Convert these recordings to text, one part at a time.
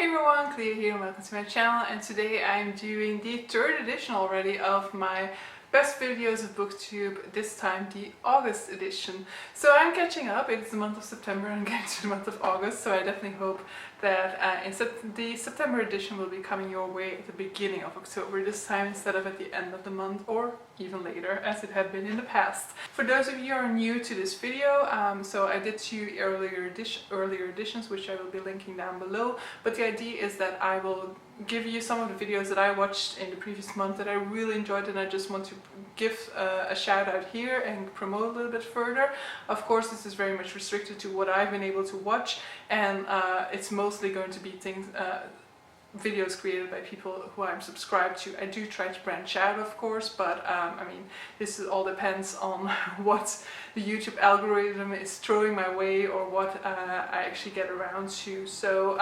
Hey everyone, Clea here and welcome to my channel, and today I'm doing the third edition already of my best videos of booktube, this time the August edition. So I'm catching up. It's the month of September and I'm getting to the month of August, so I definitely hope that the September edition will be coming your way at the beginning of October this time instead of at the end of the month or even later as it had been in the past. For those of you who are new to this video, so I did two earlier editions which I will be linking down below, but the idea is that I will give you some of the videos that I watched in the previous month that I really enjoyed, and I just want to give a shout out here and promote a little bit further. Of course, this is very much restricted to what I've been able to watch, and it's mostly going to be things videos created by people who I'm subscribed to. I do try to branch out, of course, but I mean, this all depends on what the YouTube algorithm is throwing my way or what I actually get around to. So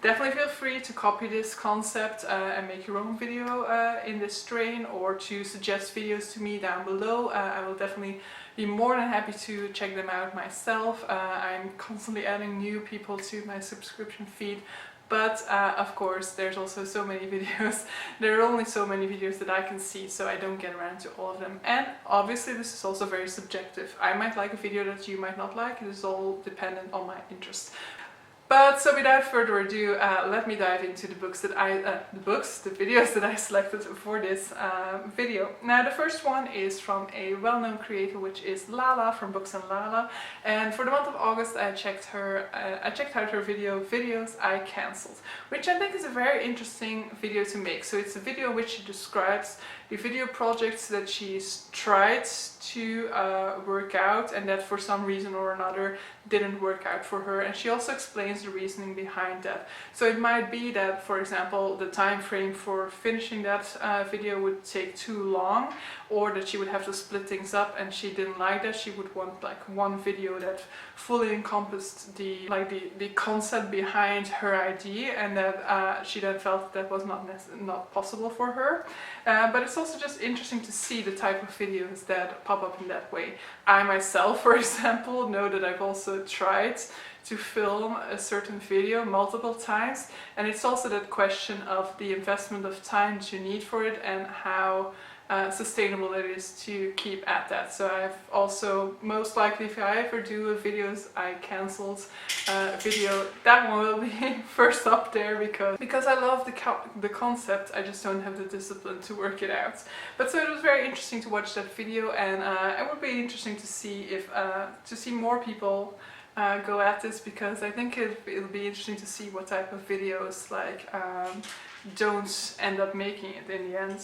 definitely feel free to copy this concept and make your own video in this strain, or to suggest videos to me down below. I will definitely be more than happy to check them out myself. I'm constantly adding new people to my subscription feed. But of course, there's also so many videos. There are only so many videos that I can see, so I don't get around to all of them. And obviously this is also very subjective. I might like a video that you might not like. It is all dependent on my interest. But so without further ado, let me dive into the videos that I selected for this video. Now the first one is from a well-known creator, which is Lala from BooksandLala, and for the month of August I checked out her video, Videos I Cancelled, which I think is a very interesting video to make. So it's a video in which she describes the video projects that she's tried to work out and that for some reason or another didn't work out for her, and she also explains the reasoning behind that. So it might be that, for example, the time frame for finishing that video would take too long, or that she would have to split things up, and she didn't like that. She would want like one video that fully encompassed the concept behind her idea, and that she then felt that was not possible for her. But it's also just interesting to see the type of videos that pop up in that way. I myself, for example, know that I've also tried to film a certain video multiple times, and it's also that question of the investment of time that you need for it and how sustainable it is to keep at that. So I've also, most likely, if I ever do a Videos I Cancelled video, that one will be first up there, because I love the concept. I just don't have the discipline to work it out. But so it was very interesting to watch that video, and it would be interesting to see if more people go at this, because I think it'll be interesting to see what type of videos don't end up making it in the end.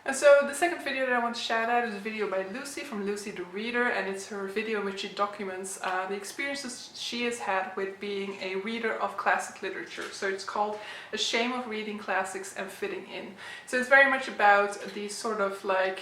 And so the second video that I want to shout out is a video by Lucy from Lucy the Reader, and it's her video in which she documents the experiences she has had with being a reader of classic literature. So it's called A Shame of Reading Classics and Fitting In. So it's very much about the sort of like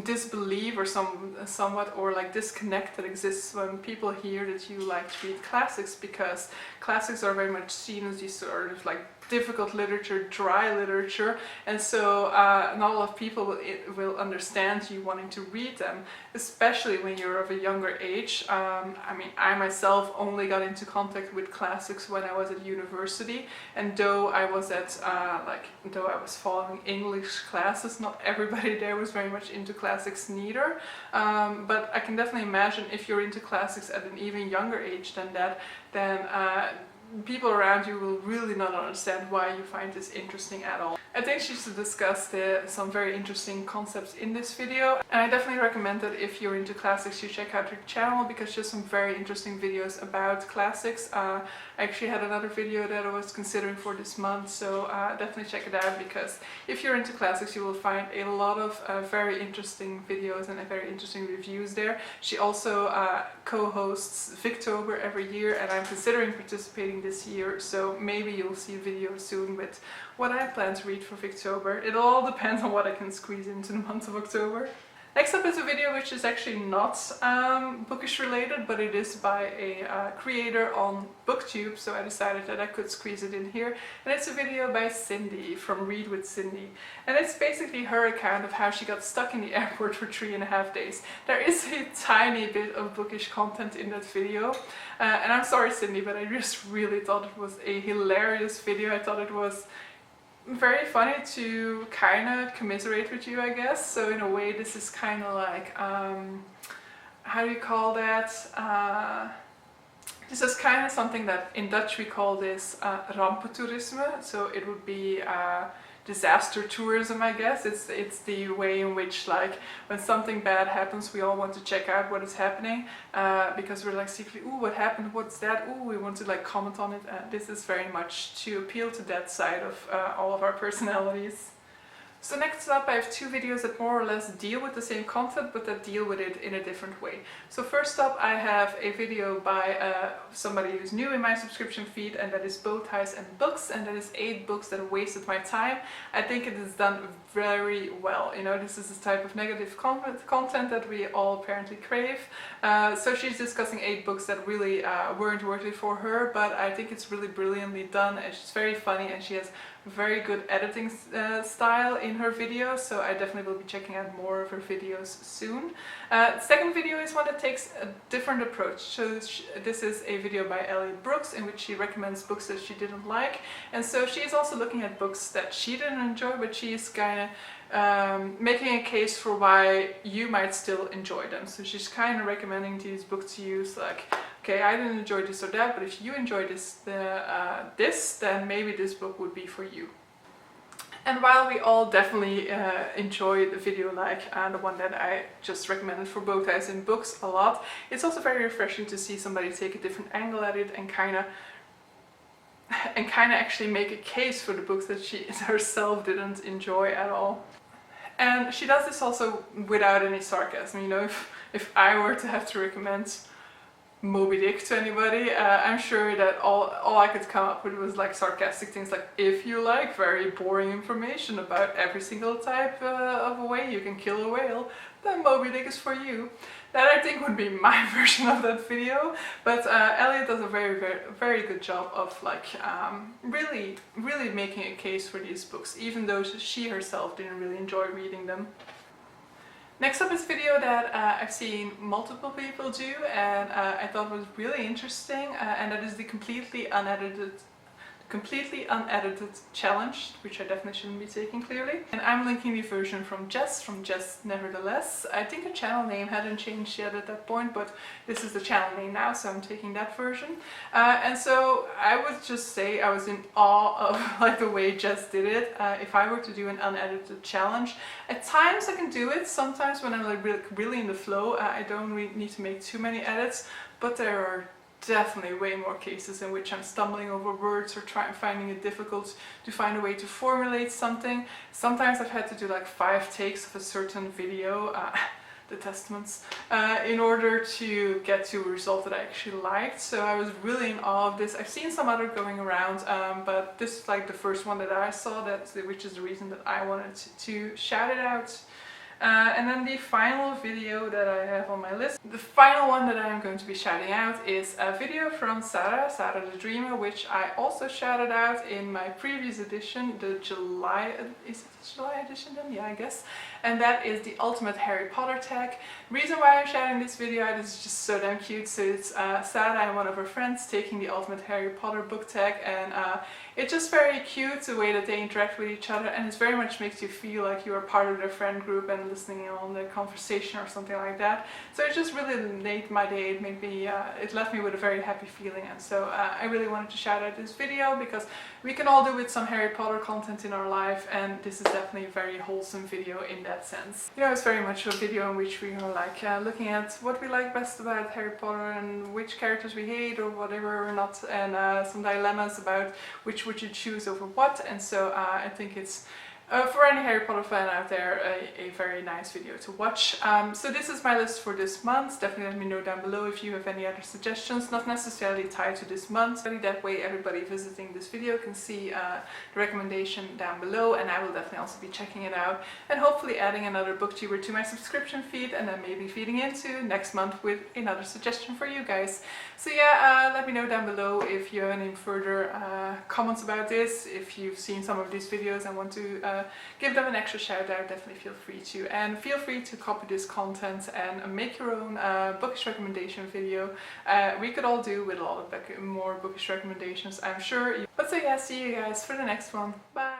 disbelief or somewhat or like disconnect that exists when people hear that you like to read classics, because classics are very much seen as these sort of like difficult literature, dry literature, and so not a lot of people will understand you wanting to read them, especially when you're of a younger age. I mean, I myself only got into contact with classics when I was at university, and though I was following English classes, not everybody there was very much into classics neither. But I can definitely imagine if you're into classics at an even younger age than that, then people around you will really not understand why you find this interesting at all. I think she should discuss some very interesting concepts in this video, and I definitely recommend that if you're into classics you check out her channel, because she has some very interesting videos about classics. I actually had another video that I was considering for this month, so definitely check it out, because if you're into classics you will find a lot of very interesting videos and very interesting reviews there. She also co-hosts Victober every year, and I'm considering participating this year, so maybe you'll see a video soon with what I plan to read for Victober. It all depends on what I can squeeze into the month of October. Next up is a video which is actually not bookish related, but it is by a creator on BooktUbe, so I decided that I could squeeze it in here. And it's a video by Cindy from Readwith Cindy. And it's basically her account of how she got stuck in the airport for 3.5 days. There is a tiny bit of bookish content in that video. And I'm sorry, Cindy, but I just really thought it was a hilarious video. I thought it was very funny to kind of commiserate with you, I guess. So in a way this is kind of like, how do you call that? This is kind of something that in Dutch we call this rampentourisme. So it would be disaster tourism, I guess. It's the way in which, like, when something bad happens, we all want to check out what is happening because we're like secretly, ooh, what happened? What's that? Ooh, we want to like comment on it. This is very much to appeal to that side of all of our personalities. So next up I have two videos that more or less deal with the same content but that deal with it in a different way. So first up I have a video by somebody who's new in my subscription feed, and that is Bowties and Books, and that is 8 books that wasted my time. I think it is done very well. You know, this is the type of negative content that we all apparently crave. So she's discussing 8 books that really weren't worth it for her, but I think it's really brilliantly done, and she's very funny, and she has very good editing style in her videos, so I definitely will be checking out more of her videos soon. The second video is one that takes a different approach. So this is a video by Elliott Brooks in which she recommends books that she didn't like, and so she is also looking at books that she didn't enjoy, but she is kind of making a case for why you might still enjoy them. So she's kind of recommending these books to you, like, okay, I didn't enjoy this or that, but if you enjoy this, then maybe this book would be for you. And while we all definitely enjoy the video like the one that I just recommended for Bowties and Books a lot, it's also very refreshing to see somebody take a different angle at it and kind of actually make a case for the books that she herself didn't enjoy at all. And she does this also without any sarcasm. You know, if I were to have to recommend Moby Dick to anybody, I'm sure that all I could come up with was like sarcastic things like, if you like very boring information about every single type of a way you can kill a whale, then Moby Dick is for you. That I think would be my version of that video, but Elliott does a very good job of like really making a case for these books, even though she herself didn't really enjoy reading them. Next up is a video that I've seen multiple people do, and I thought was really interesting, and that is the completely unedited challenge, which I definitely shouldn't be taking clearly. And I'm linking the version from Jess Nevertheless. I think the channel name hadn't changed yet at that point, but this is the channel name now, so I'm taking that version. And so I would just say I was in awe of like the way Jess did it. If I were to do an unedited challenge, at times I can do it. Sometimes when I'm like really in the flow, I don't really need to make too many edits, but there are definitely way more cases in which I'm stumbling over words or finding it difficult to find a way to formulate something. Sometimes I've had to do like 5 takes of a certain video, the Testaments, in order to get to a result that I actually liked. So I was really in awe of this. I've seen some other going around, but this is like the first one that I saw, which is the reason that I wanted to shout it out. And then the final video that I have on my list, the final one that I am going to be shouting out, is a video from Sara the Dreamer, which I also shouted out in my previous edition, the July, is it the July edition then? Yeah, I guess. And that is the Ultimate Harry Potter tag. Reason why I'm shouting this video out is just so damn cute. So it's Sara and one of her friends taking the Ultimate Harry Potter book tag, and it's just very cute the way that they interact with each other, and it very much makes you feel like you are part of their friend group and listening in on their conversation or something like that. So it just really made my day. It made me, it left me with a very happy feeling, and so I really wanted to shout out this video because we can all do with some Harry Potter content in our life, and this is definitely a very wholesome video in that sense. You know, it's very much a video in which we are like looking at what we like best about Harry Potter and which characters we hate or whatever or not, and some dilemmas about which would you choose over what. And so I think it's for any Harry Potter fan out there, a very nice video to watch. So this is my list for this month. Definitely let me know down below if you have any other suggestions, not necessarily tied to this month. That way everybody visiting this video can see the recommendation down below, and I will definitely also be checking it out and hopefully adding another booktuber to my subscription feed, and then maybe feeding into next month with another suggestion for you guys. So yeah, let me know down below if you have any further comments about this, if you've seen some of these videos and want to give them an extra shout out. Definitely feel free to, and feel free to copy this content and make your own bookish recommendation video. We could all do with a lot of more bookish recommendations, I'm sure. But so yeah, see you guys for the next one. Bye!